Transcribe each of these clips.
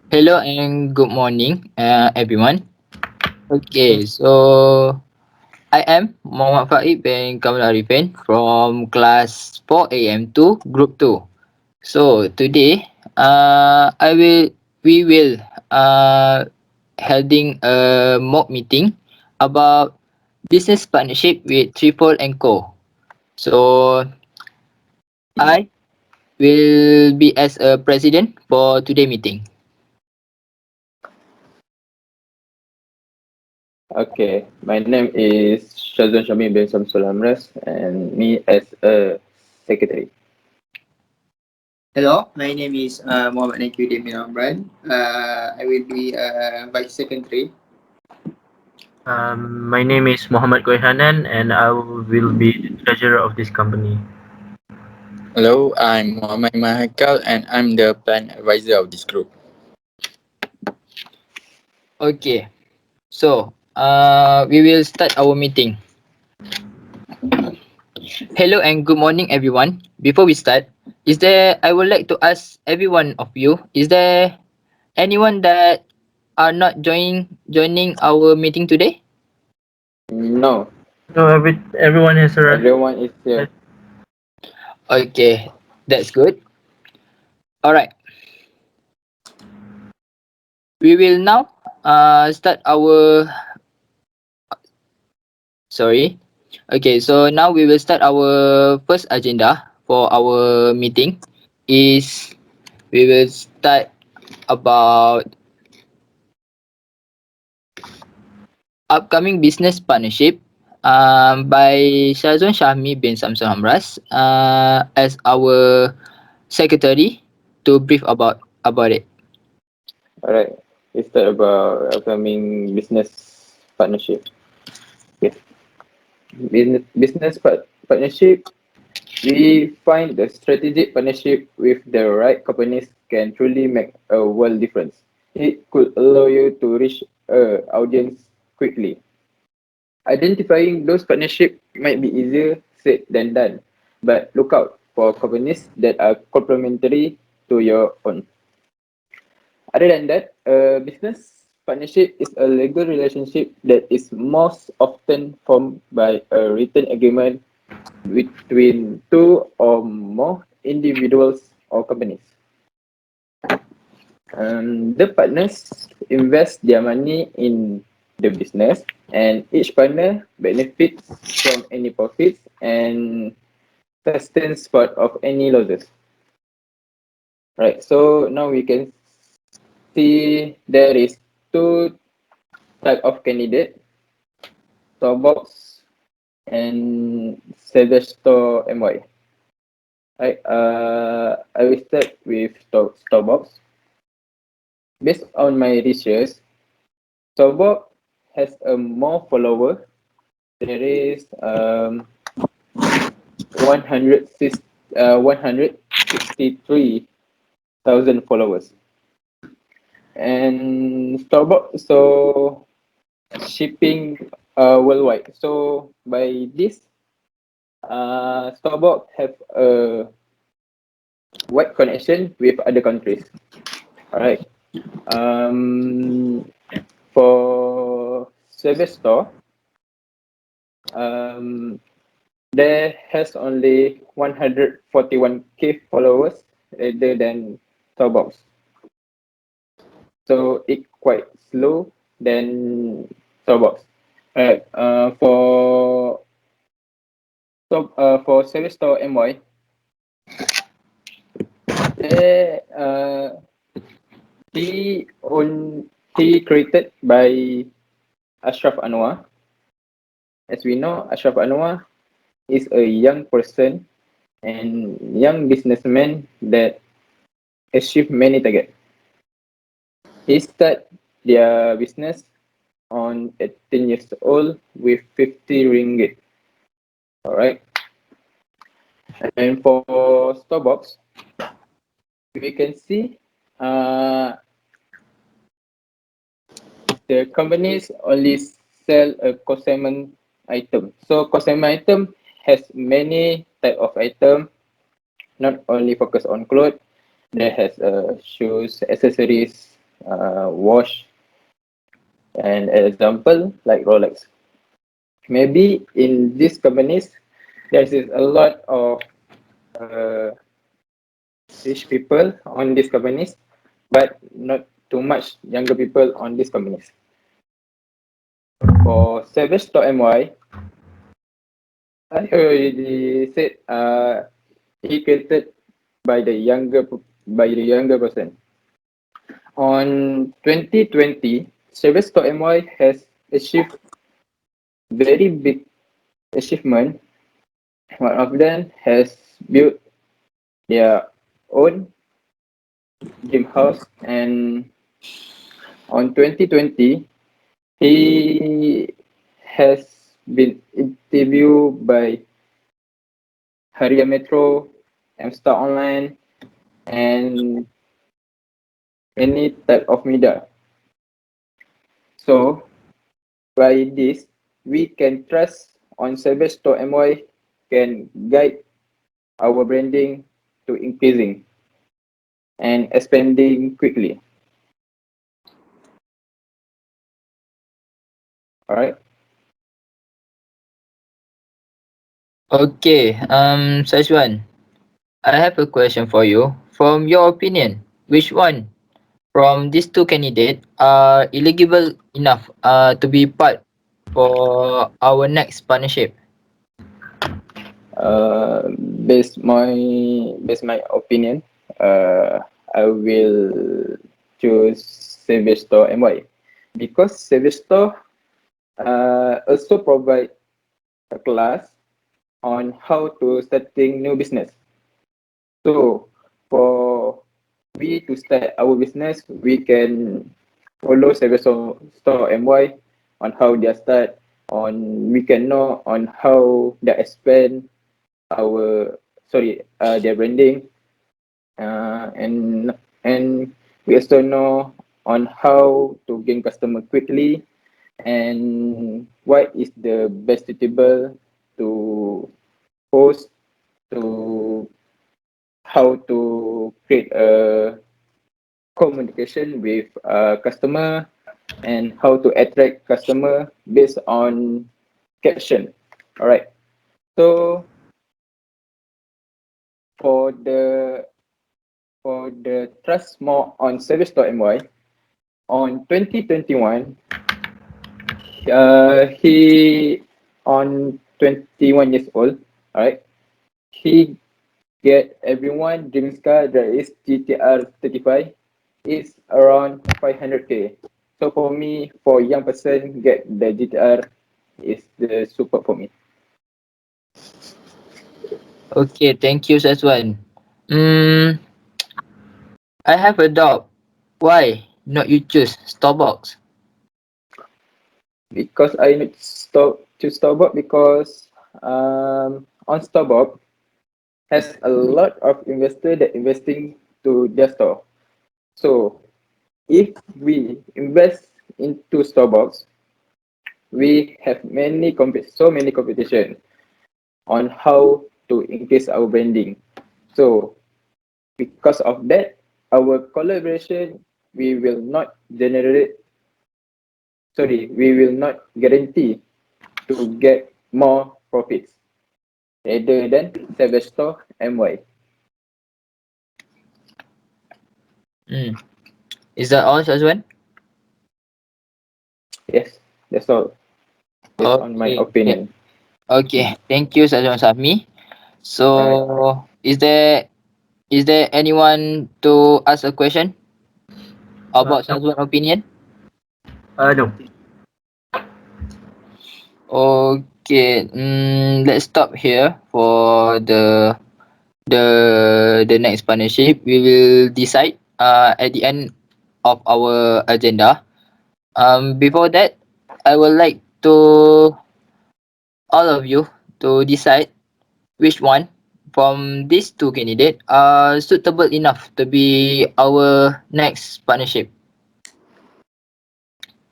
Hello and good morning, everyone. Okay, so I am Muhammad Faid bin Kamal Arifin from class 4 AM to group 2. So today, we will holding a mock meeting about business partnership with Triple and Co. So I will be as a president for today meeting. Okay, my name is Shazwan Shami bin Samsul Amras and me as a secretary. Hello, my name is Muhammad Nakiuddin bin Amran. I will be Vice Secretary. My name is Muhammad Koihanan and I will be the treasurer of this company. Hello, I'm Muhammad Mahakal and I'm the plan advisor of this group. Okay, so we will start our meeting. Hello and good morning, everyone. Before we start, I would like to ask every one of you, is there anyone that are not joining our meeting today? No, So everyone has arrived. everyone is here. Okay, that's good. All right, we will now start our sorry. Okay, so now we will start our first agenda for our meeting. Is we will start about upcoming business partnership by Shazwan Shahmi bin Samsul Hamras as our secretary to brief about it. Alright, we start about upcoming business partnership. Okay. Partnership, we find the strategic partnership with the right companies can truly make a world difference. It could allow you to reach a audience quickly. Identifying those partnerships might be easier said than done, but look out for companies that are complementary to your own. Other than that, a business partnership is a legal relationship that is most often formed by a written agreement between two or more individuals or companies. The partners invest their money in the business, and each partner benefits from any profits and sustains part of any losses. Right. So now we can see there is two type of candidate: Starbucks and Sylvester MY. Right. I will start with Starbucks. Based on my research, Starbucks has a more follower. There is 163,000 followers, and Starbucks so shipping worldwide. So by this, Starbucks have a wide connection with other countries. All right. Um, for service store, um, there has only 141K followers rather than Starbucks. So it quite slow than Starbucks. Alright, for service store MY, they he own he created by Ashraf Anwar. As we know, Ashraf Anwar is a young person and young businessman that achieved many targets. He started their business on 18 years old with 50 ringgit. Alright. And for Starbucks, we can see the companies only sell a consignment item. So consignment item has many type of item, not only focus on clothes. There has shoes, accessories, watch, and an example like Rolex. Maybe in these companies, there is a lot of uh, rich people on these companies, but not too much younger people on these companies. For Savage.my, I already said he created by the younger person. On 2020, Savage.my has achieved very big achievement. One of them has built their own dream house, and on 2020, he has been interviewed by Haria Metro, Amstar Online, and any type of media. So by this, we can trust on Savage.my can guide our branding to increasing and expanding quickly. All right. Okay, Sajwan, I have a question for you. From your opinion, which one from these two candidates are eligible enough to be part for our next partnership? Uh, based my based my opinion, uh, I will choose Savage Store MY because Savage Store also provide a class on how to starting new business. So for we to start our business, we can follow Savage Store MY on how they start. On we can know on how they expand our their branding, and we also know on how to gain customer quickly and what is the best suitable to post, to how to create a communication with a customer, and how to attract customer based on caption. All right, so for the trust more on service.my, on 2021, he on 21 years old, all right, he get everyone dreams car that is GTR 35 is around 500k. So for me, for young person get the GTR is the super for me. Okay, thank you, Sajwan. Mm, I have a doubt. Why not you choose Starbucks? Because I need to Starbucks because on Starbucks has a lot of investor that investing to their store. So if we invest into Starbucks, we have so many competition on how to increase our branding. So because of that, our collaboration we will not we will not guarantee to get more profits rather than Sevesto MY. Mm. Is that all, Sajwan? Yes, that's all based on my Okay. opinion. Okay. Thank you, Sajwan Safmi. All right. So, is there anyone to ask a question about No. Sajwan's opinion? No. Okay. Let's stop here for the next partnership. We will decide at the end of our agenda. Before that, I would like to all of you to decide which one from these two candidates are suitable enough to be our next partnership.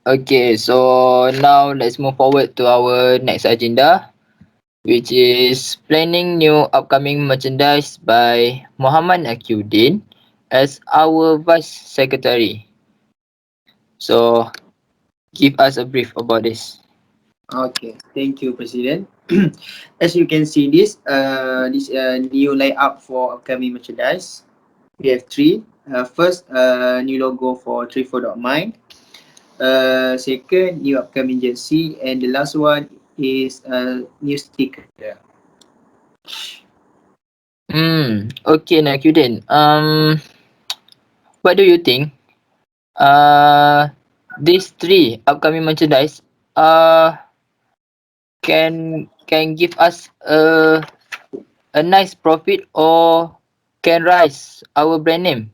Okay, so now let's move forward to our next agenda, which is planning new upcoming merchandise by Muhammad Akyuddin as our Vice Secretary. So give us a brief about this. Okay, thank you, President. As you can see, this new layout for upcoming merchandise. We have three. First, new logo for 34.mind. Second, new upcoming jersey, and the last one is new sticker. Okay, Nakuden. What do you think? Uh, these three upcoming merchandise can give us a nice profit or can rise our brand name.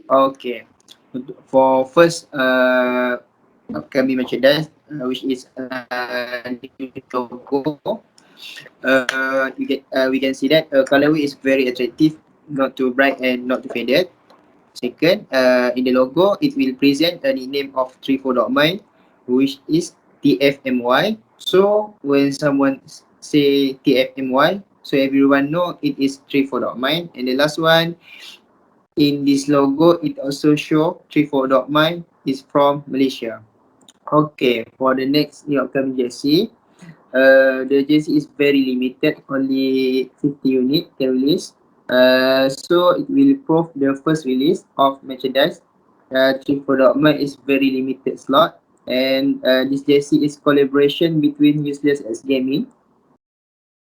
Okay. For first upcoming merchandise, which is new logo, we can see that colorway is very attractive, not too bright and not too faded. Second, in the logo, it will present a nickname of 34.mind, which is TFMY. So when someone say TFMY, so everyone know it is 34.mind. And the last one, in this logo, it also show 34.mind is from Malaysia. Okay, for the next new upcoming jersey, the jersey is very limited, only 50 unit can release. So it will prove the first release of merchandise. Three for Dogma is very limited slot, and this jersey is collaboration between Useless as Gaming.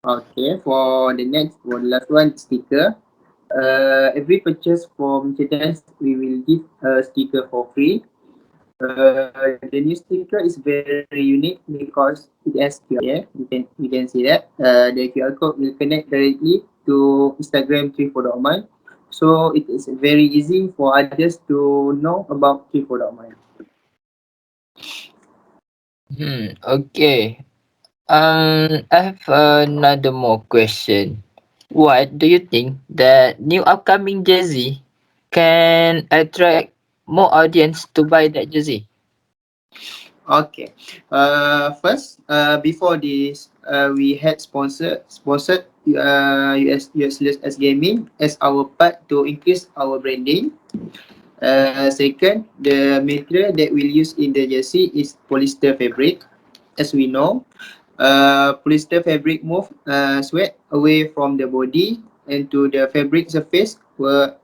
Okay, for the last one, sticker. Every purchase for merchandise, we will give a sticker for free. The new sticker is very unique because it has QR. Yeah, you can see that. The QR code will connect directly to Instagram 34.mind. So it is very easy for others to know about 34.mind. Okay. I have another more question. What do you think that new upcoming jersey can attract more audience to buy that jersey? Okay. First, before this, we had sponsored US Gaming as our part to increase our branding. Second, the material that we'll use in the jersey is polyester fabric. As we know, polyester fabric move sweat away from the body and to the fabric surface where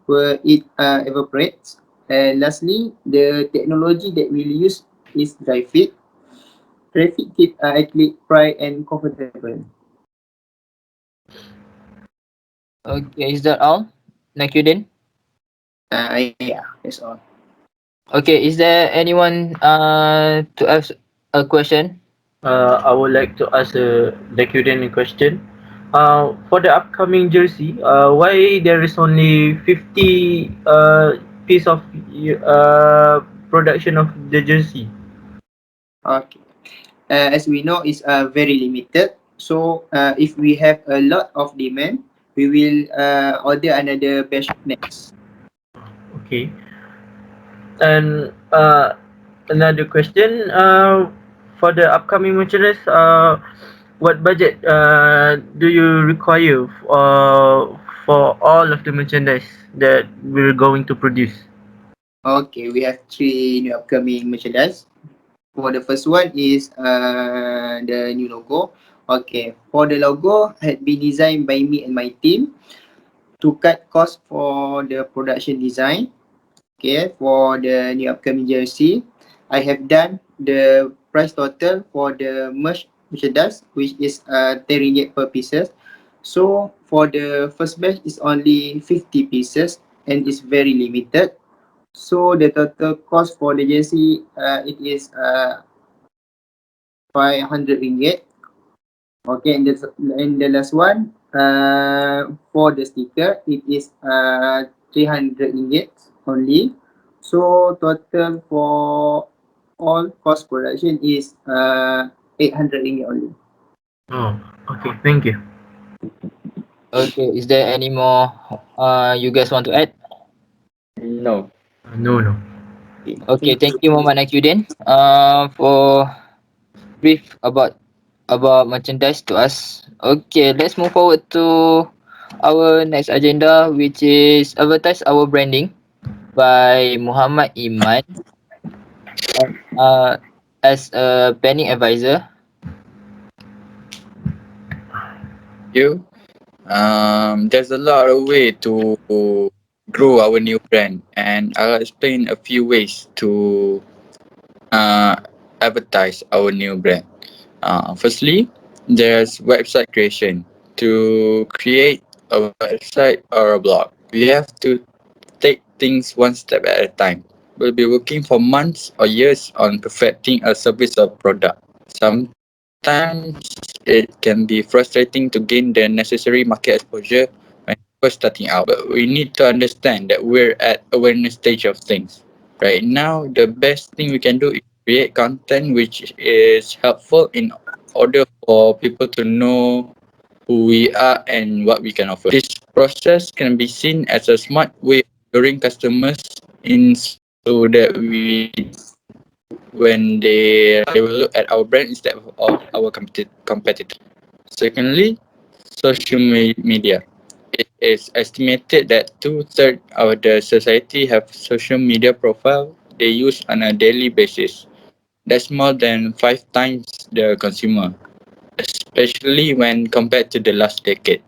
where it evaporates. And lastly, the technology that we'll use is dry fit. Dry fit keep athlete dry and comfortable. Okay, is that all? Nakuden? Yeah, that's all. Okay, is there anyone to ask a question? I would like to ask the Qden in question. For the upcoming jersey, why there is only 50 piece of production of the jersey? Okay. As we know, it's very limited. So if we have a lot of demand, we will order another batch next. Okay. And another question. For the upcoming merchandise, what budget do you require for all of the merchandise that we're going to produce? Okay, we have three new upcoming merchandise. For the first one is the new logo. Okay, for the logo had been designed by me and my team to cut cost for the production design. Okay, for the new upcoming jersey, I have done the price total for the merchandise, which is 10 ringgit per pieces. So for the first batch is only 50 pieces and it's very limited. So the total cost for the jersey, it is 500 ringgit. Okay, and the last one, for the sticker, it is 300 ringgit only. So total for all cost production is 800 ringgit only. Oh, okay. Thank you. Okay, is there any more you guys want to add? No. No, no. Okay, Okay, thank thank you. you Muhammad Nakudin for brief about merchandise to us. Okay, let's move forward to our next agenda, which is advertise our branding by Muhammad Iman uh, as a planning advisor. You. There's a lot of way to grow our new brand, and I'll explain a few ways to uh, advertise our new brand. Firstly, there's website creation. To create a website or a blog, we have to take things one step at a time. We'll be working for months or years on perfecting a service or product. Sometimes it can be frustrating to gain the necessary market exposure when first starting out, but we need to understand that we're at awareness stage of things. Right now, the best thing we can do is create content which is helpful in order for people to know who we are and what we can offer. This process can be seen as a smart way of luring customers in so that when they will look at our brand instead of our competitor. Secondly, media. It is estimated that two-thirds of the society have social media profile they use on a daily basis. That's more than 5 times the consumer, especially when compared to the last decade.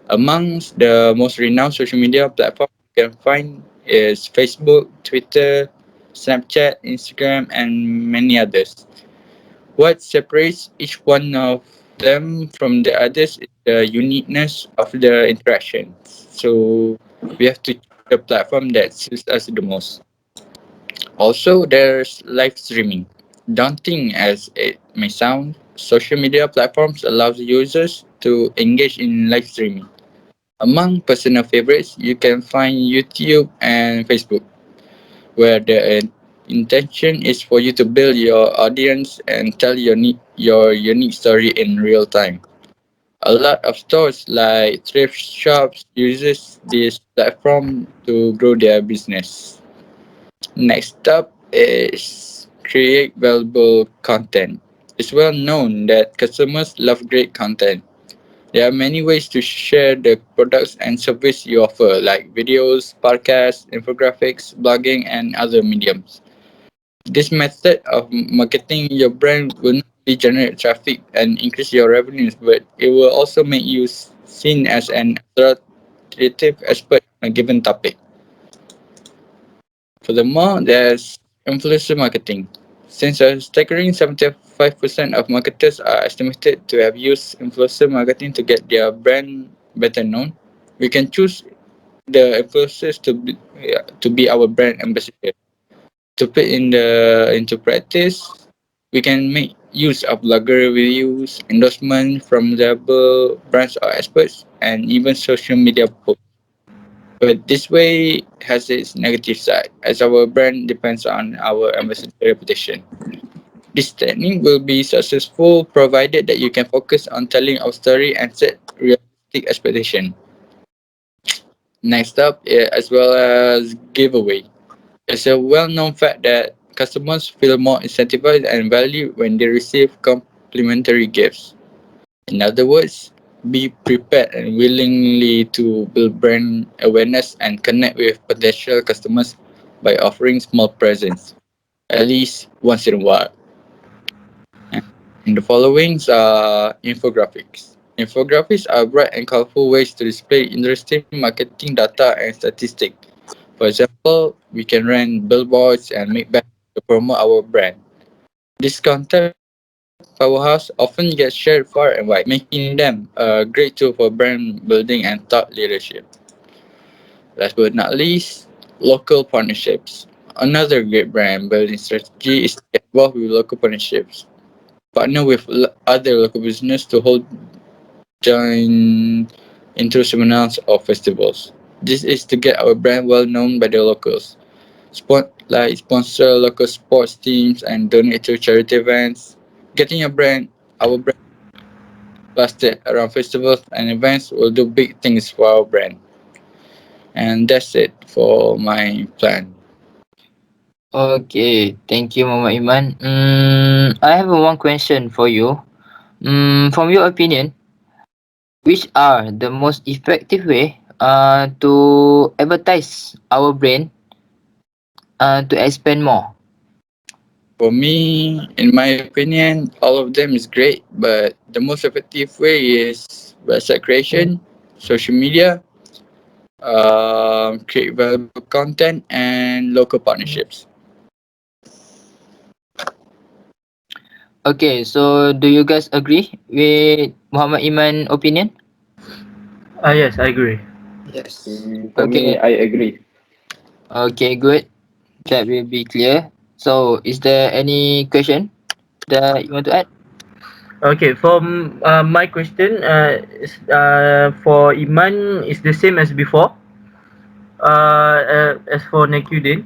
Amongst the most renowned social media platforms you can find is Facebook, Twitter, Snapchat, Instagram, and many others. What separates each one of them from the others is the uniqueness of the interaction. So we have to choose the platform that suits us the most. Also, there's live streaming. Daunting as it may sound, social media platforms allow users to engage in live streaming. Among personal favorites, you can find YouTube and Facebook, where the intention is for you to build your audience and tell your unique story in real time. A lot of stores like thrift shops uses this platform to grow their business. Next up is create valuable content. It's well known that customers love great content. There are many ways to share the products and service you offer, like videos, podcasts, infographics, blogging, and other mediums. This method of marketing your brand will not only generate traffic and increase your revenues, but it will also make you seen as an authoritative expert on a given topic. Furthermore, there's influencer marketing. Since a staggering 75% of marketers are estimated to have used influencer marketing to get their brand better known, we can choose the influencers to be our brand ambassador. To put into practice, we can make use of blogger reviews, endorsement from reliable brands or experts, and even social media posts. But this way has its negative side, as our brand depends on our ambassador reputation. This technique will be successful provided that you can focus on telling our story and set realistic expectation. Next up, as well as giveaway. It's a well-known fact that customers feel more incentivized and valued when they receive complimentary gifts. In other words, be prepared and willingly to build brand awareness and connect with potential customers by offering small presents, at least once in a while. And the followings are infographics. Infographics are bright and colorful ways to display interesting marketing data and statistics. For example, we can run billboards and make banners to promote our brand. This content powerhouse often gets shared far and wide, making them a great tool for brand building and thought leadership. Last but not least, local partnerships. Another great brand building strategy is to get involved with local partnerships. Partner with other local business to hold joint intro seminars or festivals. This is to get our brand well known by the locals. Sponsor local sports teams and donate to charity events. Getting our brand plastered around festivals and events will do big things for our brand. And that's it for my plan. Okay, thank you, Muhammad Iman. I have one question for you. From your opinion, which are the most effective way to advertise our brand to expand more? For me, in my opinion, all of them is great, but the most effective way is website creation, social media, create valuable content, and local partnerships. Okay, so do you guys agree with Muhammad Iman opinion? Yes, I agree. Yes. For me, Okay, I agree. okay, good. That will be clear. So, is there any question that you want to add? Okay, from my question, for Iman is the same as before. As for Nakudin,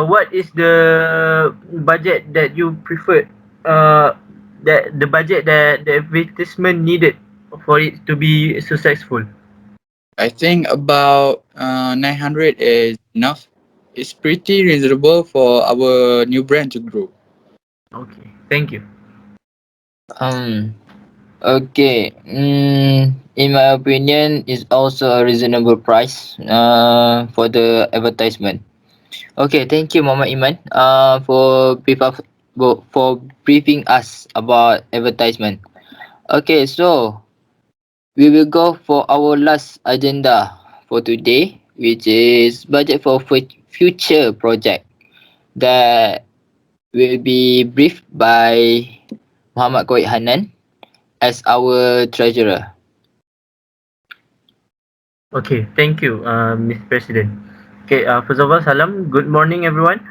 what is the budget that you preferred? That the budget that the advertisement needed for it to be successful. I think about 900 is enough. It's pretty reasonable for our new brand to grow. Okay, thank you. Um, okay. In my opinion, is also a reasonable price for the advertisement. Okay, thank you, Muhammad Iman, for briefing us about advertisement. Okay, so we will go for our last agenda for today, which is budget for future project that will be briefed by Muhammad Kawit Hanan as our treasurer. Okay, thank you, Mr. President. Okay, first of all, salam. Good morning, everyone.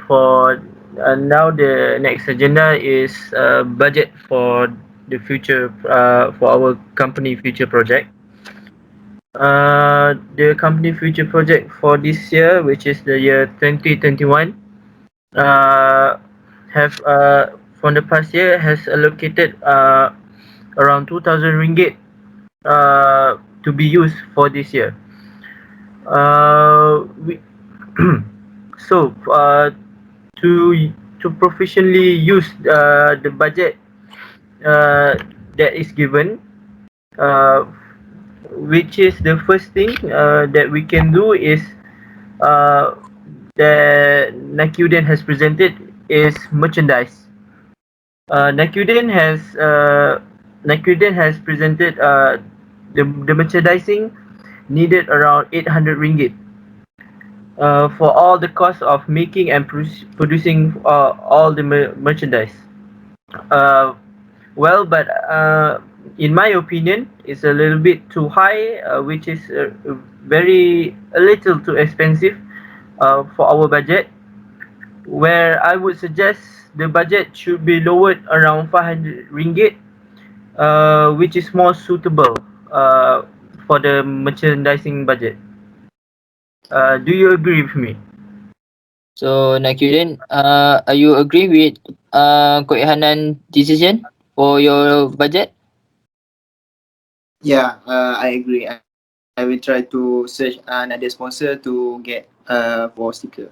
For now, the next agenda is budget for the future for our company future project. The company future project for this year, which is the year 2021, uh, have from the past year has allocated around 2,000 ringgit to be used for this year. We so to professionally use the budget uh, that is given, uh, which is the first thing that we can do is uh, that Nakuden has presented is merchandise. Nakuden has presented the merchandising needed around 800 ringgit for all the cost of making and producing all the merchandise. Uh, but in my opinion, it's a little bit too high, which is a little too expensive for our budget. Where I would suggest the budget should be lowered around 500 ringgit, which is more suitable uh, for the merchandising budget. Do you agree with me? So Nakudin, are you agree with Kawit Hanan decision for your budget? Yeah, I agree. I will try to search another sponsor to get for sticker.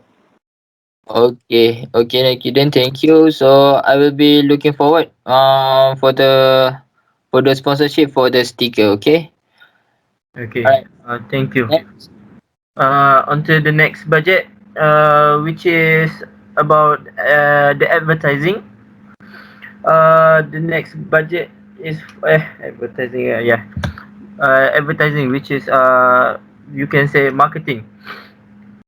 Okay, okay, Nakudin, thank you. So I will be looking forward for the sponsorship for the sticker. Okay. Okay. Alright. Thank you. Next. On to the next budget, which is about the advertising. The next budget is advertising. Yeah, advertising, which is you can say marketing.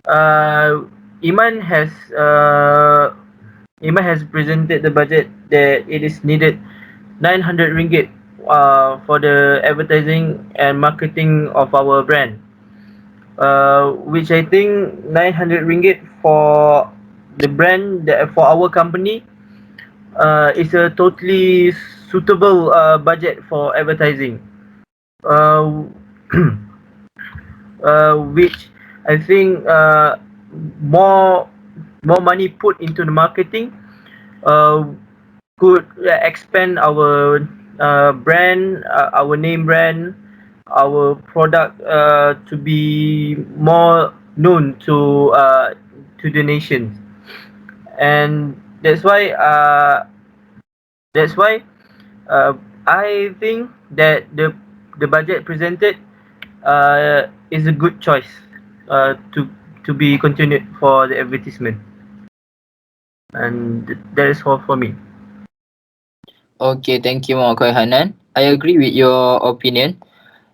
Uh, Iman has uh, Iman has presented the budget that it is needed 900 ringgit for the advertising and marketing of our brand. Which I think 900 ringgit for the brand that for our company is a totally suitable budget for advertising. Uh, which I think more more money put into the marketing uh, could expand our brand, our name brand, our product to be more known to the nation, and that's why uh, I think that the budget presented is a good choice. to be continued for the advertisement. And that is all for me. Okay, thank you, Muhammad Hanan. I agree with your opinion.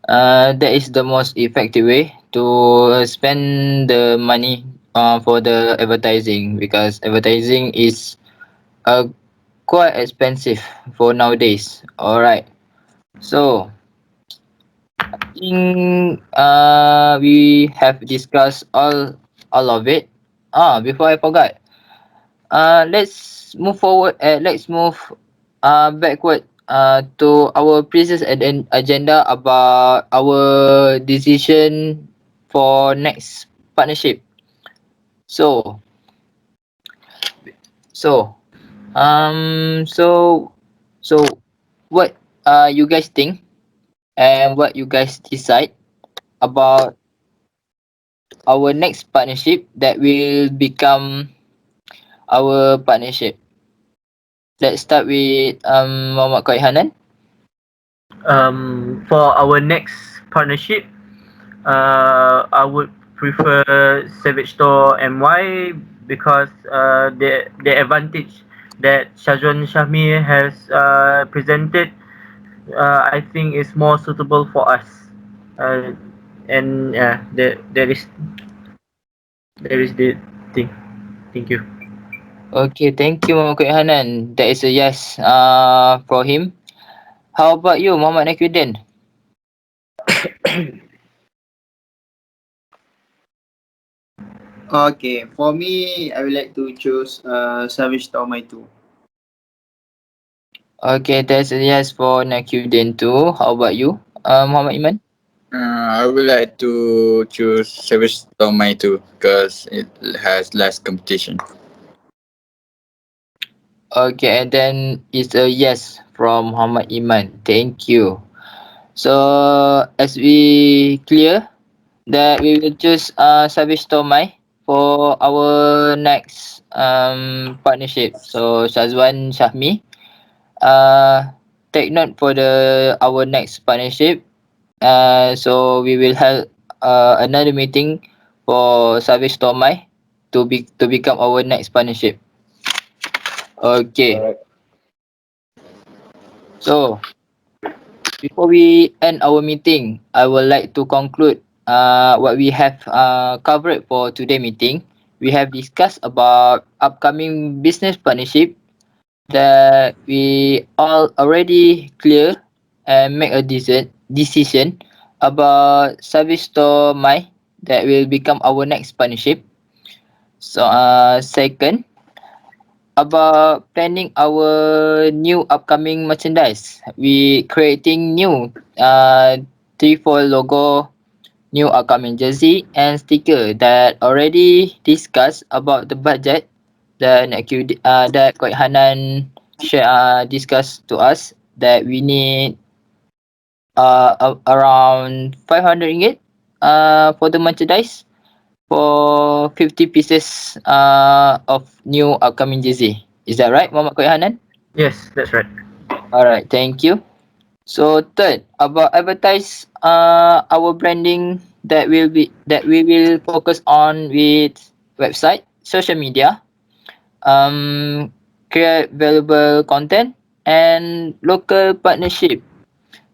That is the most effective way to spend the money for the advertising, because advertising is quite expensive for nowadays. Alright, so I think we have discussed all of it. Before I forgot, let's move forward. Let's move backward to our previous agenda about our decision for next partnership. So so so so what you guys think, and what you guys decide about our next partnership that will become our partnership. Let's start with Muhammad Koi Hanan. For our next partnership, I would prefer Savage Store MY because the advantage that Shazwan Shahmi has presented, I think is more suitable for us. Uh, and there is the thing. Thank you. Okay, thank you Muhammad Koi Hanan. That is a yes for him. How about you, Muhammad Nakuddin? Okay, for me, I would like to choose Savage Storm 2. Okay, that's a yes for Nakuddin too. How about you, Muhammad Iman? I would like to choose Savage Domain too because it has less competition. Okay, and then it's a yes from Muhammad Iman. Thank you. So as we clear that we will choose Savage Tomai for our next partnership. So Shazwan Shahmi, uh take note for the our next partnership. So we will have another meeting for Savage Tomai to become our next partnership. Okay. Alright. So before we end our meeting, I would like to conclude what we have covered for today meeting. We have discussed about upcoming business partnership that we all already clear and make a decision about service store my that will become our next partnership. So second, about planning our new upcoming merchandise. We creating new 3-4 logo, new upcoming jersey and sticker that already discussed about the budget that Koi Hanan share discussed to us that we need around 500 ringgit for the merchandise for 50 pieces of new upcoming jersey. Is that right, Muhammad Koi Hanan? Yes, that's right. Alright, thank you. So third, about advertise our branding that we will focus on with website, social media, create valuable content and local partnership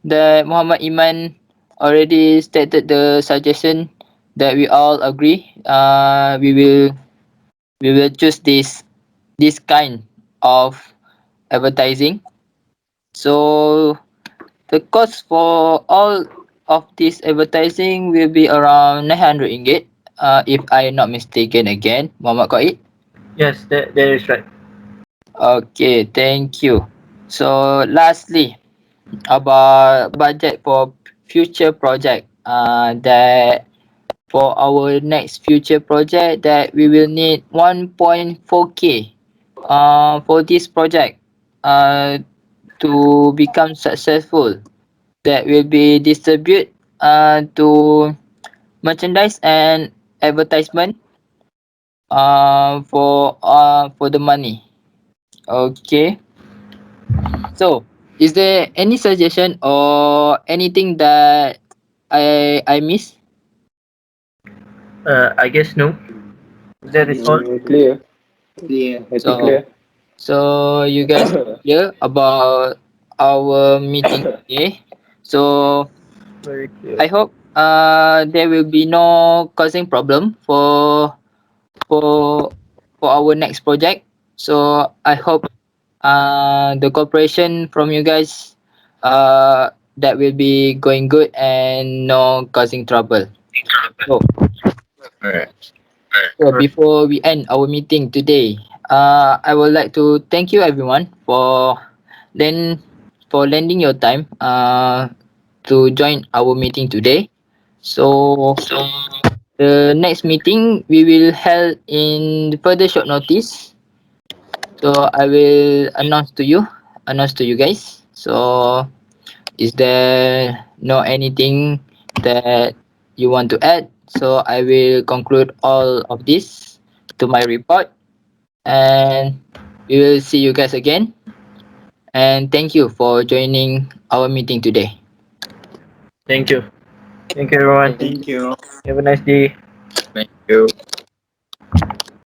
that Muhammad Iman already stated the suggestion that we all agree. We will choose this kind of advertising. So the cost for all of this advertising will be around 900 ringgit. If I am not mistaken again, Muhammad Qaid. Yes, that is right. Okay, thank you. So lastly, about budget for future project. That for our next future project that we will need 1.4k for this project to become successful, that will be distribute to merchandise and advertisement for the money. Okay, so is there any suggestion or anything that I miss? I guess no. That is all. Clear. Clear. I think So clear. so you guys clear about our meeting today. So Very clear. I hope there will be no causing problem for for our next project. So I hope the cooperation from you guys that will be going good and no causing trouble. So, Alright. so before we end our meeting today, I would like to thank you everyone then for lending your time to join our meeting today. So the next meeting we will held in further short notice. So I will announce to you guys. So is there no anything that you want to add? So I will conclude all of this to my report, and we will see you guys again. And thank you for joining our meeting today. Thank you. Thank you, everyone. Thank you. Have a nice day. Thank you.